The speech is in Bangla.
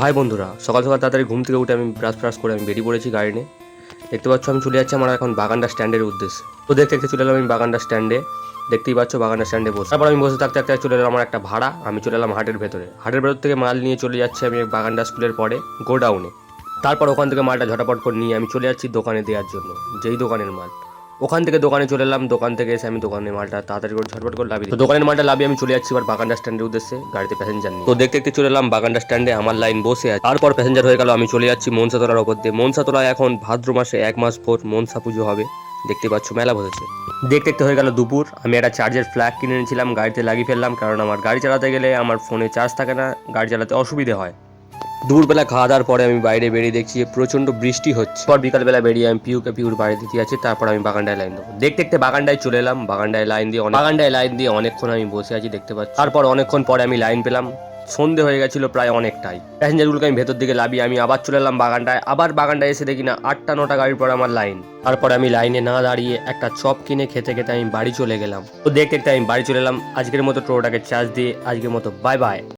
ভাই বন্ধুরা, সকাল সকাল তাড়াতাড়ি ঘুম থেকে উঠে আমি ব্রাশ করে আমি বেরিয়ে পড়েছি গাড়ি নিয়ে। দেখতে পাচ্ছ আমি চলে যাচ্ছি আমার এখন বাগানটা স্ট্যান্ডের উদ্দেশ্যে। তো দেখতে দেখতে চলে এলাম আমি বাগানটা স্ট্যান্ডে। দেখতেই পাচ্ছ বাগানটা স্ট্যান্ডে বসে। তারপর আমি বসে থাকতে থাকতে চলে এলাম আমার একটা ভাড়া। আমি চলে এলাম হাটের ভেতরে। হাটের ভেতর থেকে মাল নিয়ে চলে যাচ্ছি আমি বাগানটা স্কুলের পরে গোডাউনে। তারপর ওখান থেকে মালটা ঝটাপট করে নিয়ে আমি চলে যাচ্ছি দোকানে দেওয়ার জন্য, যেই দোকানের মাল। ওখান থেকে দোকানে চলে এলাম, দোকান থেকে এসে আমি দোকানের মালটা তাড়াতাড়ি করে ঝটপট করে লাভিয়ে, তো দোকানের মালটা লাভিয়ে আমি চলে যাচ্ছি এবার বাগানটা স্ট্যান্ডের উদ্দেশ্যে গাড়িতে প্যাসেঞ্জার নিয়ে। তো দেখতে দেখতে চলে এলাম বাগানটা স্ট্যান্ডে, আমার লাইন বসে আছে। তারপর প্যাসেঞ্জার হয়ে গেল, আমি চলে যাচ্ছি মনসাতলার ওপর দিয়ে। মনসাতলায় এখন ভাদ্র মাসে 1 মাস পর মনসা পুজো হবে। দেখতে পাচ্ছ মেলা বসেছে। দেখতে দেখতে হয়ে গেল দুপুর। আমি একটা চার্জের ফ্ল্যাগ কিনে নিয়েছিলাম, গাড়িতে লাগিয়ে ফেললাম, কারণ আমার গাড়ি চালাতে গেলে আমার ফোনে চার্জ থাকে না, গাড়ি চালাতে অসুবিধে হয়। দুপুরবেলা খাওয়া দাওয়ার পরে আমি বাইরে বেরিয়ে দেখছি প্রচন্ড বৃষ্টি হচ্ছে। পর বিকালবেলা বেরিয়ে আমি পিউর বাড়ি দিতে আছি। তারপর আমি বাগানটায় লাইন দেবো। দেখতে দেখতে বাগানটায় চলে এলাম। বাগানটায় লাইন দিয়ে অনেকক্ষণ আমি বসে আছি, দেখতে পাচ্ছি। তারপর অনেকক্ষণ পরে আমি লাইন পেলাম। সন্ধে হয়ে গেছিল প্রায় অনেকটাই। প্যাসেঞ্জারগুলোকে আমি ভেতর দিকে লাভিয়ে আমি আবার চলে এলাম বাগানটায়। আবার বাগানটায় এসে দেখি না 8টা 9টা গাড়ির পর আমার লাইন। তারপর আমি লাইনে না দাঁড়িয়ে একটা চপ কিনে খেতে খেতে আমি বাড়ি চলে গেলাম। তো দেখতে দেখতে আমি বাড়ি চলে এলাম। আজকের মতো টোটোটাকে চার্জ দিয়ে আজকের মতো বাই বাই।